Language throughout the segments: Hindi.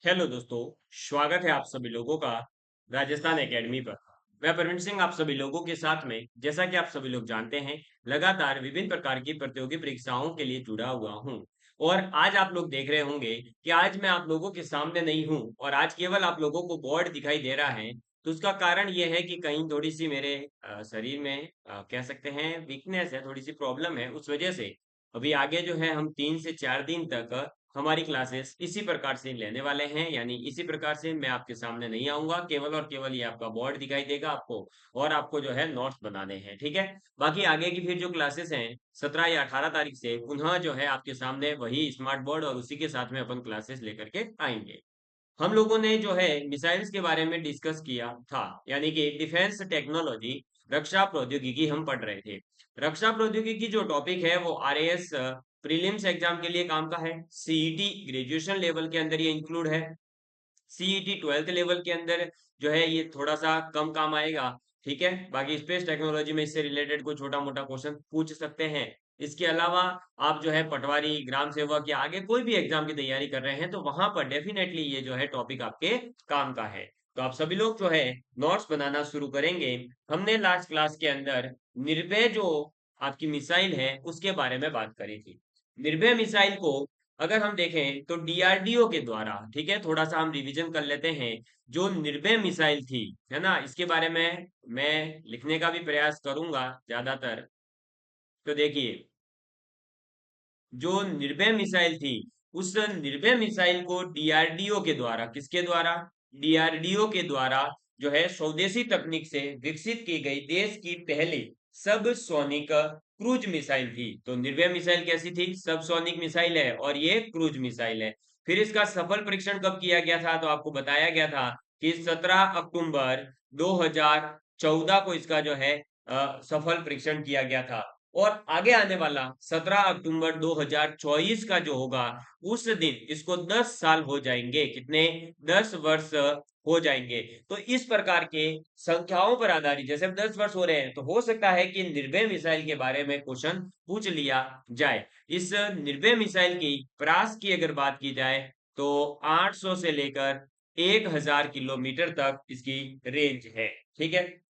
हेलो दोस्तों। स्वागत है आप सभी लोगों का राजस्थान एकेडमी पर। मैं परवीन सिंह आप सभी लोगों के साथ में, जैसा कि आप सभी लोग जानते हैं, लगातार विभिन्न प्रकार की प्रतियोगी परीक्षाओं के लिए जुड़ा हुआ हूं। और आज आप लोग देख रहे होंगे कि आज मैं आप लोगों के सामने नहीं हूं और आज केवल आप लोगों को बोर्ड दिखाई दे रहा है। तो उसका कारण यह है कि कहीं थोड़ी सी मेरे शरीर में कह सकते हैं वीकनेस है, थोड़ी सी प्रॉब्लम है। उस वजह से अभी आगे जो है हम 3 से 4 दिन तक हमारी क्लासेस इसी प्रकार से लेने वाले हैं, यानी इसी प्रकार से मैं आपके सामने नहीं आऊंगा। केवल और केवल ये आपका बोर्ड दिखाई देगा आपको, और आपको जो है नोट्स बनाने हैं, ठीक है। बाकी आगे की फिर जो क्लासेस हैं 17 या 18 तारीख से पुनः जो है आपके सामने वही स्मार्ट बोर्ड और उसी के साथ में अपन क्लासेस लेकर के आएंगे। हम लोगों ने जो है मिसाइल्स के बारे में डिस्कस किया था, यानी कि डिफेंस टेक्नोलॉजी, रक्षा प्रौद्योगिकी हम पढ़ रहे थे। रक्षा प्रौद्योगिकी जो टॉपिक है वो आरएएस प्रीलिम्स एग्जाम के लिए काम का है। सीईटी ग्रेजुएशन लेवल के अंदर ये इंक्लूड है। सीईटी 12th लेवल के अंदर जो है ये थोड़ा सा कम काम आएगा, ठीक है। बाकी स्पेस टेक्नोलॉजी में इससे रिलेटेड कोई छोटा मोटा क्वेश्चन पूछ सकते हैं। इसके अलावा आप जो है पटवारी, ग्राम सेवक या आगे कोई भी एग्जाम की तैयारी कर रहे हैं तो वहां पर डेफिनेटली ये जो है टॉपिक आपके काम का है। तो आप सभी लोग जो है नोट्स बनाना शुरू करेंगे। हमने लास्ट क्लास के अंदर निर्भय जो आपकी मिसाइल है उसके बारे में बात करी थी। निर्भय मिसाइल को अगर हम देखें तो डीआरडीओ के द्वारा, ठीक है, थोड़ा सा हम रिवीजन कर लेते हैं। जो निर्भय मिसाइल थी, है ना, इसके बारे में मैं लिखने का भी प्रयास करूंगा ज्यादातर। तो देखिए, जो निर्भय मिसाइल थी, उस निर्भय मिसाइल को डीआरडीओ के द्वारा, किसके द्वारा, डीआरडीओ के द्वारा जो है स्वदेशी तकनीक से विकसित की गई देश की पहली सब सोनिक क्रूज मिसाइल थी। तो निर्भय मिसाइल कैसी थी? सब सोनिक मिसाइल है और ये क्रूज मिसाइल है। फिर इसका सफल परीक्षण कब किया गया था? तो आपको बताया गया था कि 17 अक्टूबर 2014 को इसका जो है सफल परीक्षण किया गया था। और आगे आने वाला 17 अक्टूबर 2024 का जो होगा, उस दिन इसको 10 साल हो जाएंगे। कितने? 10 वर्ष हो जाएंगे। तो इस प्रकार के संख्याओं पर आधारित, जैसे 10 वर्ष हो रहे हैं, तो हो सकता है कि निर्भय मिसाइल के बारे में क्वेश्चन पूछ लिया जाए। इस निर्भय मिसाइल की प्रास की अगर बात की जाए तो 800 से लेकर 1000 किलोमीटर तक इसकी रेंज है, ठीक है।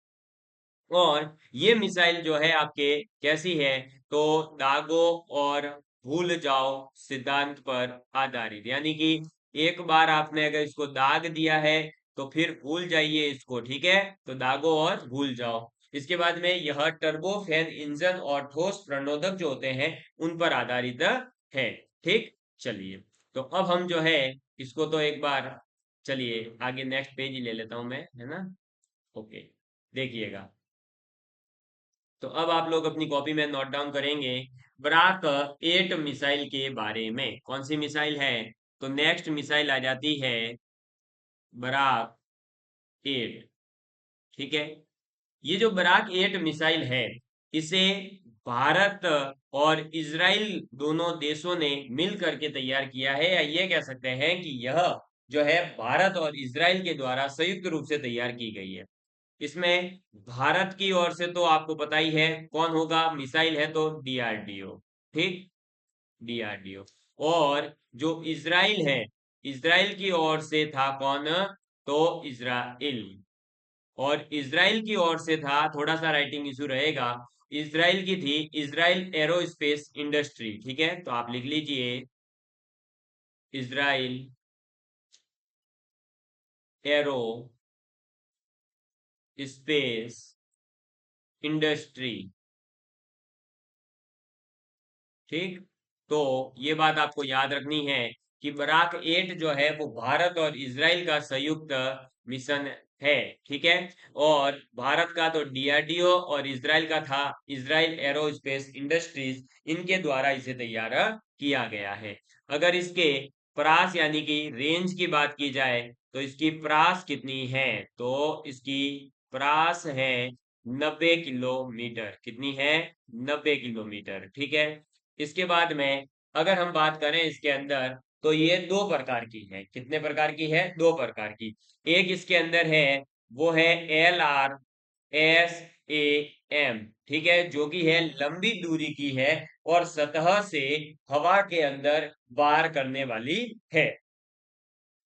और ये मिसाइल जो है आपके कैसी है? तो दागो और भूल जाओ सिद्धांत पर आधारित, यानी कि एक बार आपने अगर इसको दाग दिया है तो फिर भूल जाइए इसको, ठीक है। तो दागो और भूल जाओ। इसके बाद में यह टर्बोफैन इंजन और ठोस प्रणोदक जो होते हैं उन पर आधारित है, ठीक। चलिए, तो अब हम जो है इसको तो एक बार, चलिए आगे नेक्स्ट पेज ही ले लेता हूं मैं, है ना। ओके, देखिएगा। तो अब आप लोग अपनी कॉपी में नोट डाउन करेंगे बराक 8 मिसाइल के बारे में। कौन सी मिसाइल है? तो नेक्स्ट मिसाइल आ जाती है बराक 8, ठीक है। ये जो बराक 8 मिसाइल है, इसे भारत और इजराइल दोनों देशों ने मिल करके तैयार किया है, या ये कह सकते हैं कि यह जो है भारत और इजराइल के द्वारा संयुक्त रूप से तैयार की गई है। इसमें भारत की ओर से तो आपको पता ही है कौन होगा, मिसाइल है तो डीआरडीओ, ठीक, डीआरडीओ। और जो इजराइल है, इजराइल की ओर से था कौन? तो इजराइल। और इजराइल की ओर से था, थोड़ा सा राइटिंग इशू रहेगा, इजराइल की थी इजराइल एरोस्पेस इंडस्ट्री, ठीक है। तो आप लिख लीजिए इजराइल एरो स्पेस इंडस्ट्री, ठीक। तो ये बात आपको याद रखनी है कि बराक 8 जो है वो भारत और इजराइल का संयुक्त मिशन है, ठीक है। और भारत का तो डीआरडीओ और इजराइल का था इजराइल एरोस्पेस इंडस्ट्रीज, इनके द्वारा इसे तैयार किया गया है। अगर इसके प्रास यानी कि रेंज की बात की जाए तो इसकी प्रास कितनी है? तो इसकी प्रास है 90 किलोमीटर। कितनी है? 90 किलोमीटर, ठीक है। इसके बाद में अगर हम बात करें इसके अंदर, तो ये दो प्रकार की है। कितने प्रकार की है? दो प्रकार की। एक इसके अंदर है, वो है LRSAM, ठीक है, जो कि है लंबी दूरी की है और सतह से हवा के अंदर वार करने वाली है।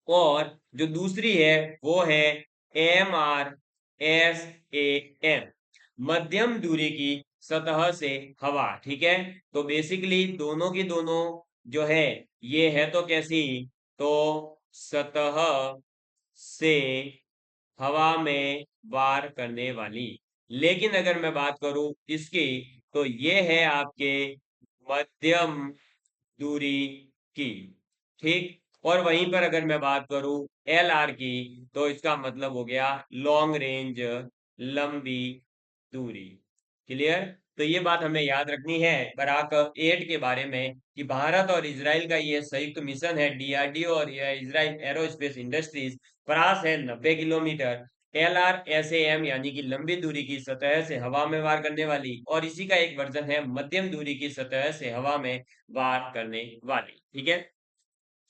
और जो दूसरी है वो है MRSAM, मध्यम दूरी की सतह से हवा। ठीक है, तो बेसिकली दोनों की दोनों जो है ये है तो कैसी, तो सतह से हवा में वार करने वाली। लेकिन अगर मैं बात करूं इसकी, तो ये है आपके मध्यम दूरी की। ठीक, और वहीं पर अगर मैं बात करूं LR की, तो इसका मतलब हो गया लॉन्ग रेंज, लंबी दूरी। क्लियर? तो ये बात हमें याद रखनी है बराक 8 के बारे में कि भारत और इजराइल का ये संयुक्त मिशन है, DRDO और इजराइल एरोस्पेस इंडस्ट्रीज। परास है 90 किलोमीटर, LRSAM यानी कि लंबी दूरी की सतह से हवा में वार करने वाली, और इसी का एक वर्जन है मध्यम दूरी की सतह से हवा में वार करने वाली। ठीक है,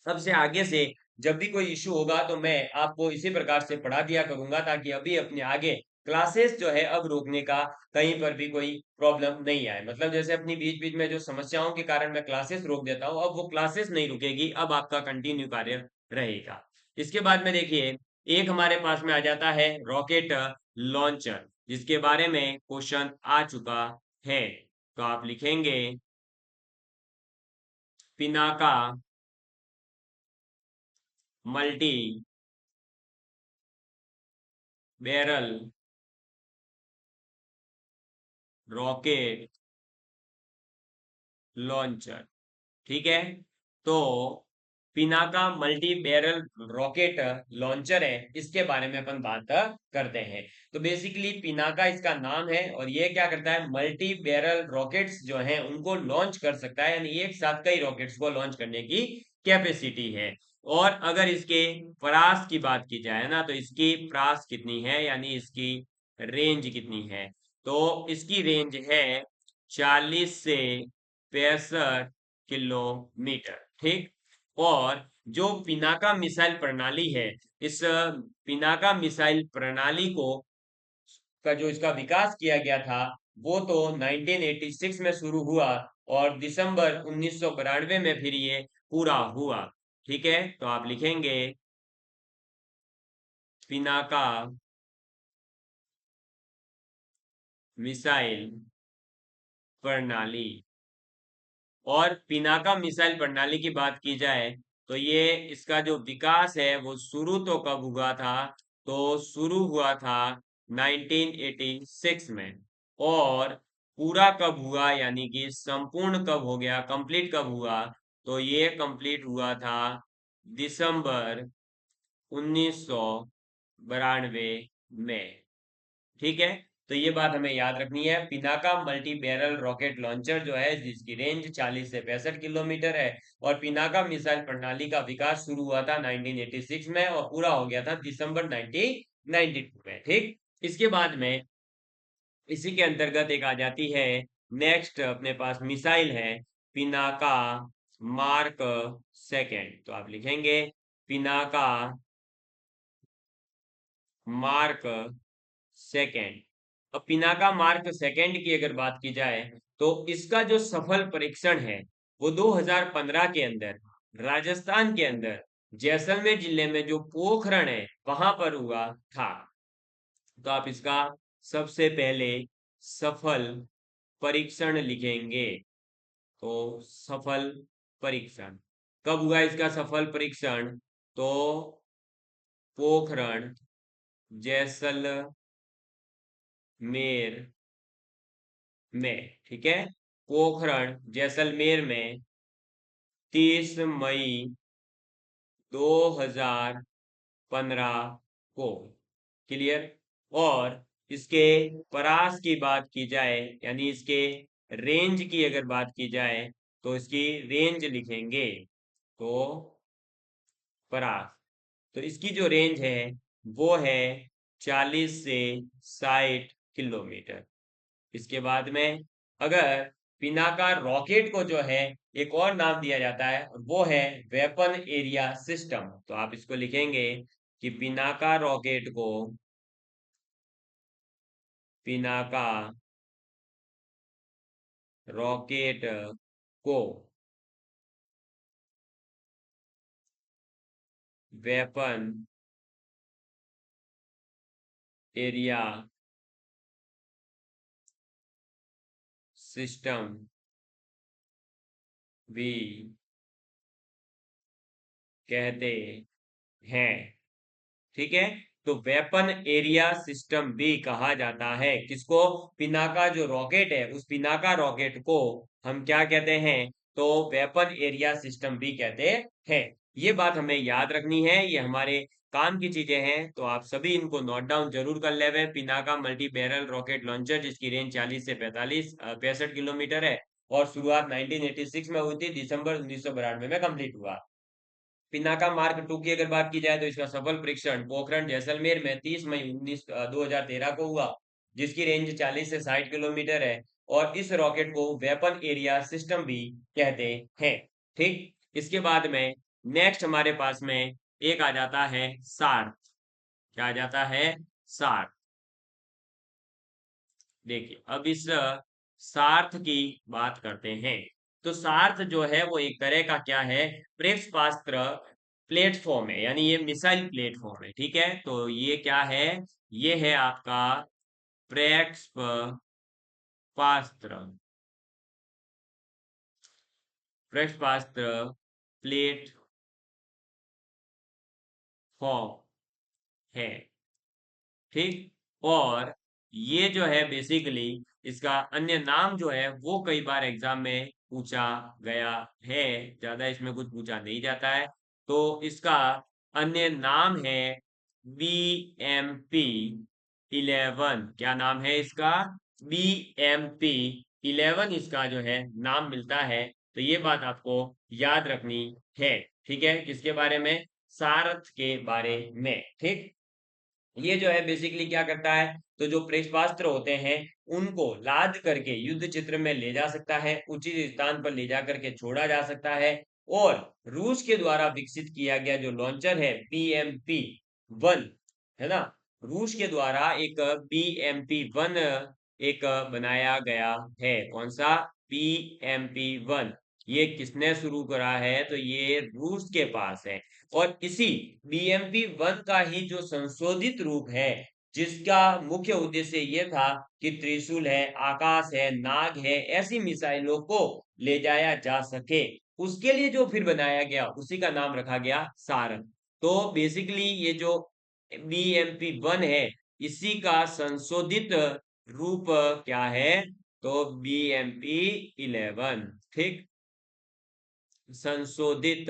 सबसे आगे से जब भी कोई इशू होगा तो मैं आपको इसी प्रकार से पढ़ा दिया करूंगा, ताकि अभी अपने आगे क्लासेस जो है अब रोकने का कहीं पर भी कोई प्रॉब्लम नहीं आए। मतलब जैसे अपनी बीच बीच में जो समस्याओं के कारण मैं क्लासेस रोक देता हूँ, अब वो क्लासेस नहीं रुकेगी, अब आपका कंटिन्यू कार्य रहेगा। इसके बाद में देखिए, एक हमारे पास में आ जाता है रॉकेट लॉन्चर, जिसके बारे में क्वेश्चन आ चुका है। तो आप लिखेंगे Pinaka multi barrel rocket launcher. ठीक है, तो Pinaka multi barrel rocket launcher है, इसके बारे में अपन बात करते हैं। तो बेसिकली पिनाका इसका नाम है, और ये क्या करता है, मल्टी बैरल रॉकेट्स जो हैं उनको लॉन्च कर सकता है, यानी एक साथ कई रॉकेट्स को लॉन्च करने की कैपेसिटी है। और अगर इसके प्रास की बात की जाए ना, तो इसकी प्रास कितनी है, यानी इसकी रेंज कितनी है, तो इसकी रेंज है 40 से 65 किलोमीटर। ठीक, और जो पिनाका मिसाइल प्रणाली है, इस पिनाका मिसाइल प्रणाली को का जो इसका विकास किया गया था वो तो 1986 में शुरू हुआ, और दिसंबर 1992 में फिर ये पूरा हुआ। ठीक है, तो आप लिखेंगे पिनाका मिसाइल प्रणाली। और पिनाका मिसाइल प्रणाली की बात की जाए, तो ये इसका जो विकास है वो शुरू तो कब हुआ था, तो शुरू हुआ था 1986 में। और पूरा कब हुआ, यानी कि संपूर्ण कब हो गया, कंप्लीट कब हुआ, तो ये कंप्लीट हुआ था दिसंबर 1992 में। ठीक है, तो ये बात हमें याद रखनी है। Pinaka multi barrel rocket launcher जो है, जिसकी रेंज 40 से 65 किलोमीटर है, और पिनाका मिसाइल प्रणाली का विकास शुरू हुआ था 1986 में और पूरा हो गया था दिसंबर 1992 में। ठीक, इसके बाद में इसी के अंतर्गत एक आ जाती है, नेक्स्ट अपने पास मिसाइल है पिनाका मार्क सेकेंड। तो आप लिखेंगे पिनाका मार्क सेकेंड। अब पिनाका मार्क सेकेंड की अगर बात की जाए, तो इसका जो सफल परीक्षण है वो 2015 के अंदर राजस्थान के अंदर जैसलमेर जिले में जो पोखरण है वहां पर हुआ था। तो आप इसका सबसे पहले सफल परीक्षण लिखेंगे। तो सफल परीक्षण कब हुआ, इसका सफल परीक्षण, तो पोखरण जैसलमेर में। ठीक है, पोखरण जैसलमेर में 30 मई 2015 को। क्लियर? और इसके परास की बात की जाए, यानी इसके रेंज की अगर बात की जाए, तो इसकी रेंज लिखेंगे, तो परास, तो इसकी जो रेंज है वो है 40 से 60 किलोमीटर। इसके बाद में अगर पिनाका रॉकेट को जो है एक और नाम दिया जाता है, वो है वेपन एरिया सिस्टम। तो आप इसको लिखेंगे कि पिनाका रॉकेट को, पिनाका रॉकेट को वेपन एरिया सिस्टम भी कहते हैं। ठीक है, तो वेपन एरिया सिस्टम भी कहा जाता है किसको? पिनाका जो रॉकेट है, उस पिनाका रॉकेट को हम क्या कहते हैं? तो वेपन एरिया सिस्टम भी कहते हैं। ये बात हमें याद रखनी है, ये हमारे काम की चीजें हैं, तो आप सभी इनको नोट डाउन जरूर कर लेवे। Pinaka multi barrel rocket launcher, जिसकी रेंज 40 से 65 किलोमीटर है और शुरुआत 1986 में हुई थी, दिसंबर 1992 में कंप्लीट हुआ। पिनाका मार्क टू की अगर बात की जाए तो इसका सफल परीक्षण पोखरण जैसलमेर में 30 मई 2013 को हुआ, जिसकी रेंज 40 से 60 किलोमीटर है और इस रॉकेट को वेपन एरिया सिस्टम भी कहते हैं। ठीक, इसके बाद में नेक्स्ट हमारे पास में एक आ जाता है सार्थ। क्या आ जाता है? सार्थ। देखिए, अब इस सार्थ की बात करते हैं। तो सार्थ जो है वो एक तरह का क्या है? प्रक्षेपास्त्र प्लेटफॉर्म है, यानी ये मिसाइल प्लेटफॉर्म है। ठीक है, तो ये क्या है? ये है आपका प्रक्षेपास्त्र। प्रक्षेपास्त्र प्लेटफॉर्म है। ठीक, और ये जो है बेसिकली इसका अन्य नाम जो है वो कई बार एग्जाम में पूछा गया है, ज्यादा इसमें कुछ पूछा नहीं जाता है। तो इसका अन्य नाम है BMP-11। क्या नाम है इसका? BMP-11 इसका जो है नाम मिलता है। तो ये बात आपको याद रखनी है। ठीक है, किसके बारे में? सारथ के बारे में। ठीक, ये जो है बेसिकली क्या करता है? तो जो प्रक्षेपास्त्र होते हैं उनको लाद करके युद्ध चित्र में ले जा सकता है, उचित स्थान पर ले जा करके छोड़ा जा सकता है। और रूस के द्वारा विकसित किया गया जो लॉन्चर है BMP-1, है ना, रूस के द्वारा एक BMP-1 एक बनाया गया है। कौन सा? BMP-1। ये किसने शुरू करा है? तो ये रूस के पास है। और इसी BMP-1 का ही जो संशोधित रूप है, जिसका मुख्य उद्देश्य ये था कि त्रिशूल है, आकाश है, नाग है, ऐसी मिसाइलों को ले जाया जा सके, उसके लिए जो फिर बनाया गया उसी का नाम रखा गया सारंग। तो बेसिकली ये जो BMP-1 है, इसी का संशोधित रूप क्या है? तो BMP-11। ठीक, संशोधित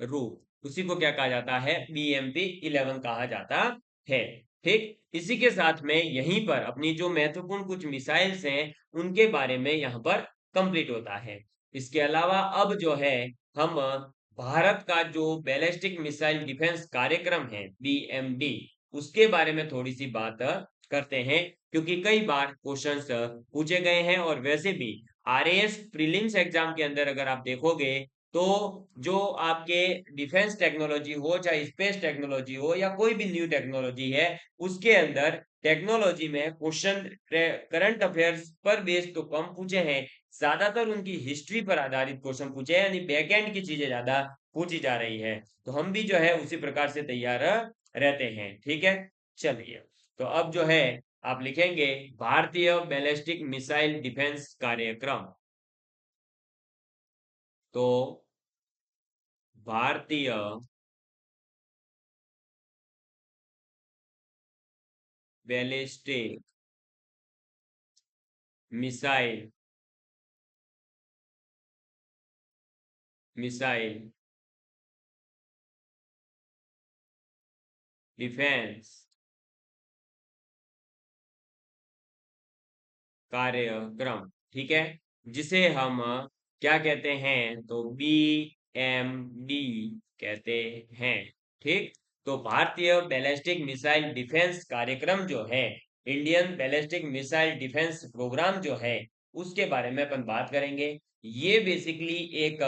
रूप, उसी को क्या कहा जाता है? BMP-11 कहा जाता है। ठीक, इसी के साथ में यहीं पर अपनी जो महत्वपूर्ण कुछ मिसाइल्स हैं उनके बारे में यहाँ पर कंप्लीट होता है। इसके अलावा अब जो है हम भारत का जो बैलिस्टिक मिसाइल डिफेंस कार्यक्रम है BMD, उसके बारे में थोड़ी सी बात करते हैं, क्योंकि कई बार क्वेश्चंस पूछे गए हैं। और वैसे भी RAS प्रीलिम्स एग्जाम के अंदर अगर आप देखोगे तो जो आपके डिफेंस टेक्नोलॉजी हो, चाहे स्पेस टेक्नोलॉजी हो या कोई भी न्यू टेक्नोलॉजी है, उसके अंदर टेक्नोलॉजी में क्वेश्चन करंट अफेयर्स पर बेस्ड तो कम पूछे हैं, ज्यादातर उनकी हिस्ट्री पर आधारित क्वेश्चन पूछे हैं, यानी बैकएंड की चीजें ज्यादा पूछी जा रही है। तो हम भी जो है उसी प्रकार से तैयार रहते हैं। ठीक है, चलिए, तो अब जो है आप लिखेंगे भारतीय बैलिस्टिक मिसाइल डिफेंस कार्यक्रम। तो भारतीय बैलिस्टिक मिसाइल मिसाइल डिफेंस कार्यक्रम, ठीक है, जिसे हम क्या कहते हैं? तो BMD कहते हैं। ठीक, तो भारतीय बैलिस्टिक मिसाइल डिफेंस कार्यक्रम जो है, Indian ballistic missile defence programme जो है, उसके बारे में अपन बात करेंगे। ये बेसिकली एक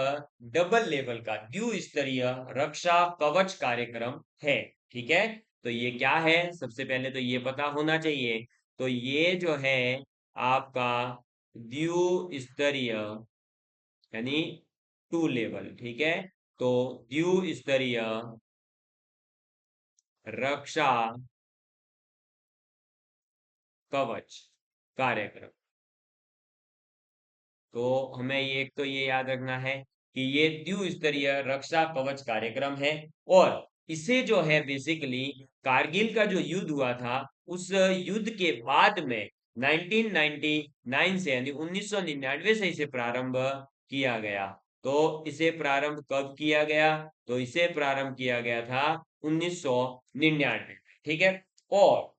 डबल लेवल का द्विस्तरीय रक्षा कवच कार्यक्रम है। ठीक है, तो ये क्या है? सबसे पहले तो ये पता होना चाहिए। तो ये जो है आपका द्विस्तरीय, यानी टू लेवल। ठीक है, तो द्विस्तरीय रक्षा कवच कार्यक्रम। तो हमें ये एक तो ये याद रखना है कि ये द्विस्तरीय रक्षा कवच कार्यक्रम है। और इसे जो है बेसिकली कारगिल का जो युद्ध हुआ था उस युद्ध के बाद में 1999 से यानी 1999 से इसे प्रारंभ किया गया। तो इसे प्रारंभ कब किया गया? तो इसे प्रारंभ किया गया था 1999 में। ठीक है। और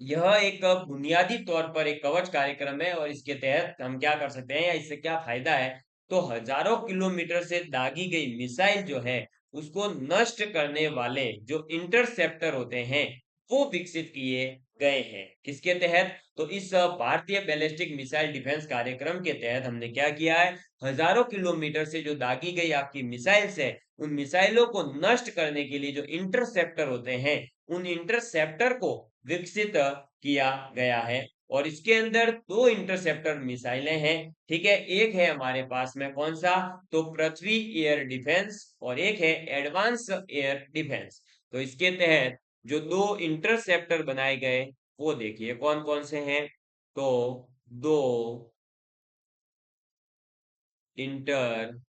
यह एक बुनियादी तौर पर एक कवच कार्यक्रम है और इसके तहत हम क्या कर सकते हैं या इससे क्या फायदा है? तो हजारों किलोमीटर से दागी गई मिसाइल जो है उसको नष्ट करने वाले जो इंटरसेप्टर होते हैं वो विकसित किए गए हैं। किसके तहत? तो इस भारतीय बैलिस्टिक मिसाइल डिफेंस कार्यक्रम के तहत हमने क्या किया है? हजारों किलोमीटर से जो दागी गई आपकी मिसाइल्स है उन मिसाइलों को नष्ट करने के लिए जो इंटरसेप्टर होते हैं उन इंटरसेप्टर को विकसित किया गया है। और इसके अंदर दो इंटरसेप्टर मिसाइलें हैं। ठीक है। एक है हमारे पास में कौन सा? तो पृथ्वी एयर डिफेंस और एक है एडवांस एयर डिफेंस। तो इसके तहत जो दो इंटरसेप्टर बनाए गए वो देखिए कौन कौन से हैं। तो दो इंटरसेप्टर।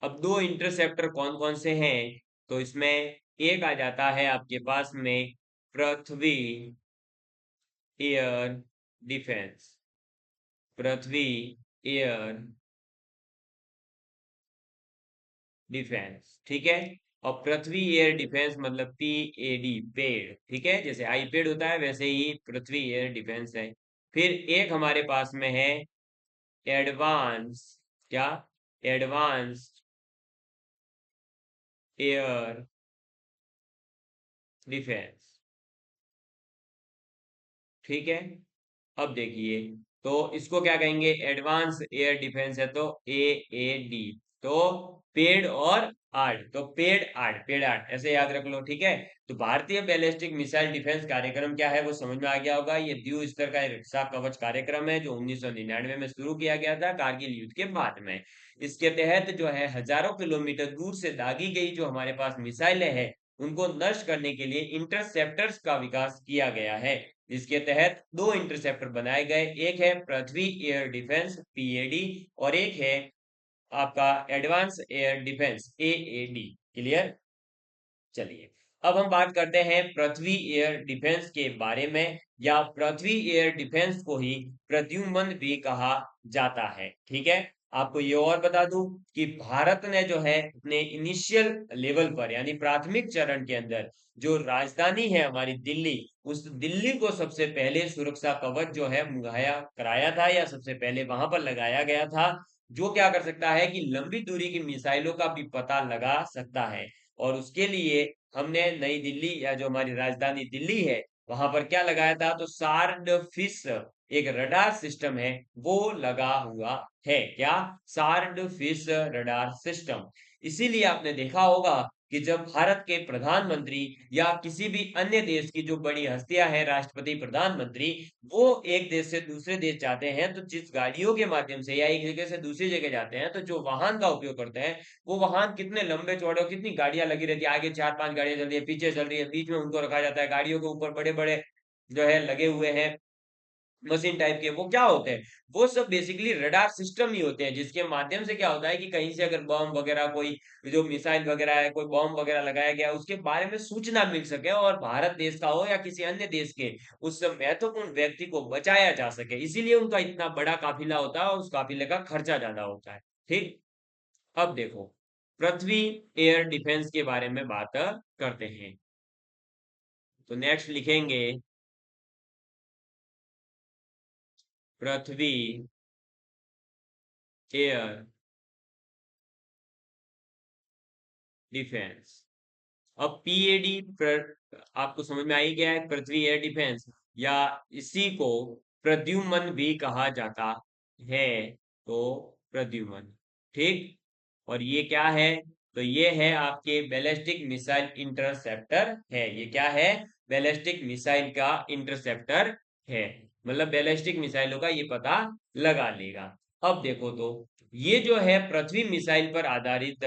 अब दो इंटरसेप्टर कौन कौन से हैं? तो इसमें एक आ जाता है आपके पास में पृथ्वी एयर डिफेंस। पृथ्वी एयर डिफेंस। ठीक है। और पृथ्वी एयर डिफेंस मतलब PAD पेड़। ठीक है। जैसे आई पेड़ होता है वैसे ही पृथ्वी एयर डिफेंस है। फिर एक हमारे पास में है एडवांस। क्या? Advance air defence. ठीक है। अब देखिए तो इसको क्या कहेंगे? एडवांस एयर डिफेंस है तो AAD। तो पेड़ और आर्ट। तो पेड़ आर्ट, पेड़ आर्ट ऐसे याद रख लो। ठीक है। तो भारतीय बैलिस्टिक मिसाइल डिफेंस कार्यक्रम क्या है वो समझ में आ गया होगा। ये द्वि स्तर का एक रक्षा कवच कार्यक्रम है जो 1999 में शुरू किया गया था कारगिल युद्ध के बाद में। इसके तहत जो है हजारों किलोमीटर दूर से दागी गई जो हमारे पास मिसाइलें हैं उनको नष्ट करने के लिए इंटरसेप्टर्स का विकास किया गया है। जिसके तहत दो इंटरसेप्टर बनाए गए। एक है पृथ्वी एयर डिफेंस PAD और एक है आपका advance air defence AAD। Clear? चलिए अब हम बात करते हैं पृथ्वी एयर डिफेंस के बारे में या पृथ्वी एयर डिफेंस को ही प्रद्युम्न भी कहा जाता है। ठीक है। आपको ये और बता दूं कि भारत ने जो है अपने इनिशियल लेवल पर यानी प्राथमिक चरण के अंदर जो राजधानी है हमारी दिल्ली, उस दिल्ली को सबसे पहले सुरक्षा कवच जो है मुहैया कराया था या सबसे पहले वहां पर लगाया गया था। जो क्या कर सकता है कि लंबी दूरी की मिसाइलों का भी पता लगा सकता है। और उसके लिए हमने नई दिल्ली या जो हमारी राजधानी दिल्ली है वहां पर क्या लगाया था? तो सार्ड फिश एक रडार सिस्टम है वो लगा हुआ है। क्या? सार्ड फिश रडार सिस्टम। इसीलिए आपने देखा होगा कि जब भारत के प्रधानमंत्री या किसी भी अन्य देश की जो बड़ी हस्तियां हैं राष्ट्रपति प्रधानमंत्री वो एक देश से दूसरे देश जाते हैं तो जिस गाड़ियों के माध्यम से या एक जगह से दूसरी जगह जाते हैं तो जो वाहन का उपयोग करते हैं वो वाहन कितने लंबे चौड़े और कितनी गाड़ियां लगी रहती है। आगे 4-5 गाड़ियां चल रही है, पीछे चल रही है, बीच में उनको रखा जाता है। गाड़ियों के ऊपर बड़े बड़े जो है लगे हुए हैं मशीन टाइप के। वो क्या होते हैं? वो सब बेसिकली रडार सिस्टम ही होते हैं जिसके माध्यम से क्या होता है कि कहीं से अगर बम वगैरह कोई जो मिसाइल वगैरह है कोई बम वगैरह लगाया गया उसके बारे में सूचना मिल सके और भारत देश का हो या किसी अन्य देश के उस महत्वपूर्ण व्यक्ति को बचाया जा सके। इसीलिए उनका इतना बड़ा काफिला होता है और उस काफिले का खर्चा ज्यादा होता है। ठीक। अब देखो पृथ्वी एयर डिफेंस के बारे में बात करते हैं। तो नेक्स्ट लिखेंगे पृथ्वी एयर डिफेंस। अब PAD आपको समझ में आ ही गया है पृथ्वी एयर डिफेंस या इसी को प्रद्युम्न भी कहा जाता है। तो प्रद्युम्न। ठीक। और ये क्या है? तो ये है आपके बैलिस्टिक मिसाइल इंटरसेप्टर है। ये क्या है? बैलिस्टिक मिसाइल का इंटरसेप्टर है। मतलब बैलिस्टिक मिसाइलों का ये पता लगा लेगा। अब देखो तो ये जो है पृथ्वी मिसाइल पर आधारित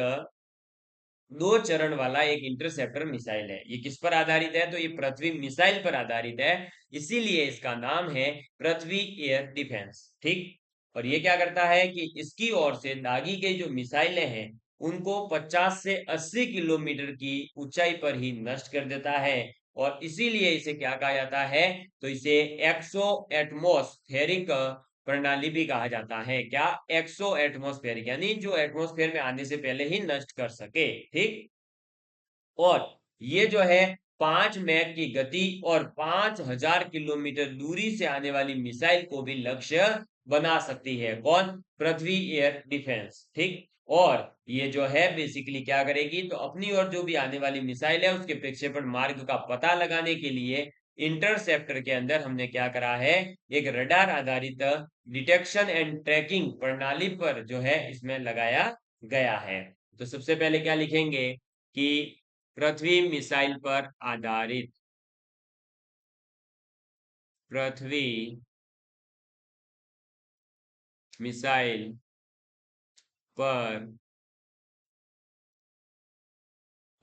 दो चरण वाला एक इंटरसेप्टर मिसाइल है। ये किस पर आधारित है? तो ये पृथ्वी मिसाइल पर आधारित है, इसीलिए इसका नाम है पृथ्वी एयर डिफेंस। ठीक। और ये क्या करता है कि इसकी ओर से दागी गई जो मिसाइलें हैं उनको 50 से 80 किलोमीटर की ऊंचाई पर ही नष्ट कर देता है। और इसीलिए इसे क्या कहा जाता है? तो इसे एक्सो एटमॉस्फेरिक प्रणाली भी कहा जाता है। क्या? एक्सो एटमॉस्फेरिक, यानी जो एटमॉस्फेयर में आने से पहले ही नष्ट कर सके। ठीक। और ये जो है 5 मैक की गति और 5000 किलोमीटर दूरी से आने वाली मिसाइल को भी लक्ष्य बना सकती है। कौन? पृथ्वी एयर डिफेंस। ठीक। और ये जो है बेसिकली क्या करेगी? तो अपनी ओर जो भी आने वाली मिसाइल है उसके प्रक्षेपण मार्ग का पता लगाने के लिए इंटरसेप्टर के अंदर हमने क्या करा है? एक रडार आधारित डिटेक्शन एंड ट्रैकिंग प्रणाली पर जो है इसमें लगाया गया है। तो सबसे पहले क्या लिखेंगे कि पृथ्वी मिसाइल पर आधारित, पृथ्वी मिसाइल पर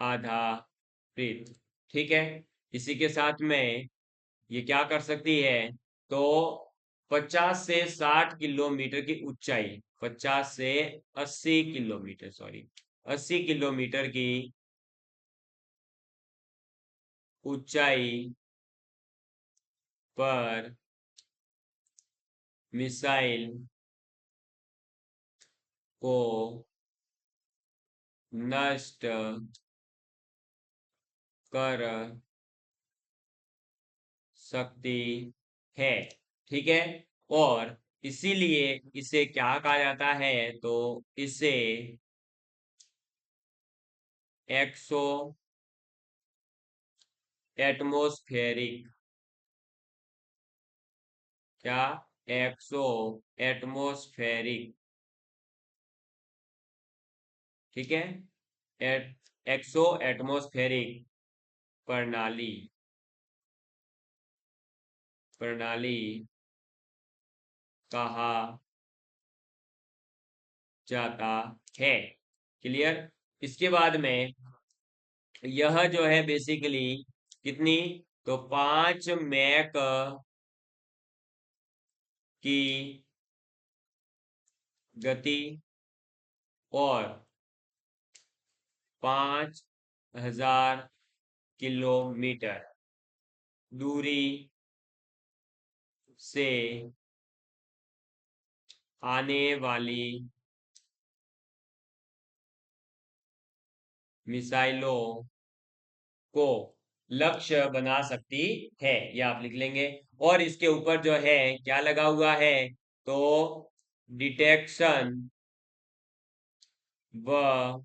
आधारित। ठीक है। इसी के साथ में ये क्या कर सकती है? तो 50 से 60 किलोमीटर की ऊंचाई, 50 से 80 किलोमीटर, सॉरी 80 किलोमीटर की ऊंचाई पर मिसाइल को नष्ट कर सकती है। ठीक है। और इसीलिए इसे क्या कहा जाता है? तो इसे एक्सो एटमॉस्फेरिक, क्या? एक्सो एटमॉस्फेरिक, ठीक है, एक्सो एटमॉस्फेरिक प्रणाली, प्रणाली कहा जाता है। क्लियर? इसके बाद में यह जो है बेसिकली कितनी? तो 5 मैक की गति और 5000 किलोमीटर दूरी से आने वाली मिसाइलों को लक्ष्य बना सकती है। ये आप लिख लेंगे। और इसके ऊपर जो है क्या लगा हुआ है? तो डिटेक्शन व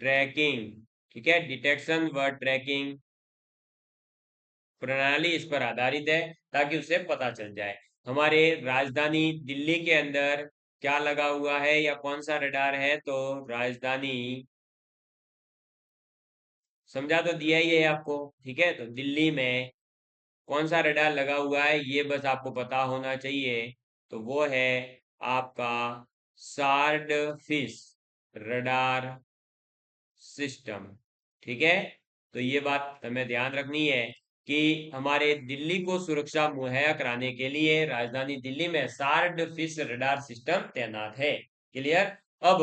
ट्रैकिंग, ठीक है, डिटेक्शन व ट्रैकिंग प्रणाली इस पर आधारित है, ताकि उसे पता चल जाए। हमारे राजधानी दिल्ली के अंदर क्या लगा हुआ है या कौन सा रडार है? तो राजधानी, समझा तो दिया ही है आपको। ठीक है। तो दिल्ली में कौन सा रडार लगा हुआ है ये बस आपको पता होना चाहिए। तो वो है आपका सार्ड फिश रडार सिस्टम। ठीक है। तो ये बात हमें ध्यान रखनी है कि हमारे दिल्ली को सुरक्षा मुहैया कराने के लिए राजधानी दिल्ली में सार्ड फिश रडार सिस्टम तैनात है। क्लियर? अब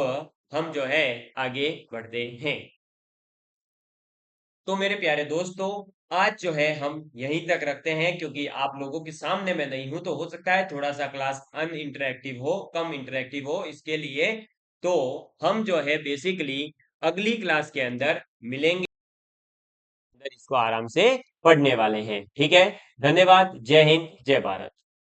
हम जो है आगे बढ़ते हैं। तो मेरे प्यारे दोस्तों, आज जो है हम यहीं तक रखते हैं, क्योंकि आप लोगों के सामने मैं नहीं हूं तो हो सकता है थोड़ा सा क्लास अनइंटरेक्टिव हो, कम इंटरेक्टिव हो, इसके लिए तो हम जो है बेसिकली अगली क्लास के अंदर मिलेंगे, अंदर इसको आराम से पढ़ने वाले हैं। ठीक है। धन्यवाद। जय हिंद, जय भारत।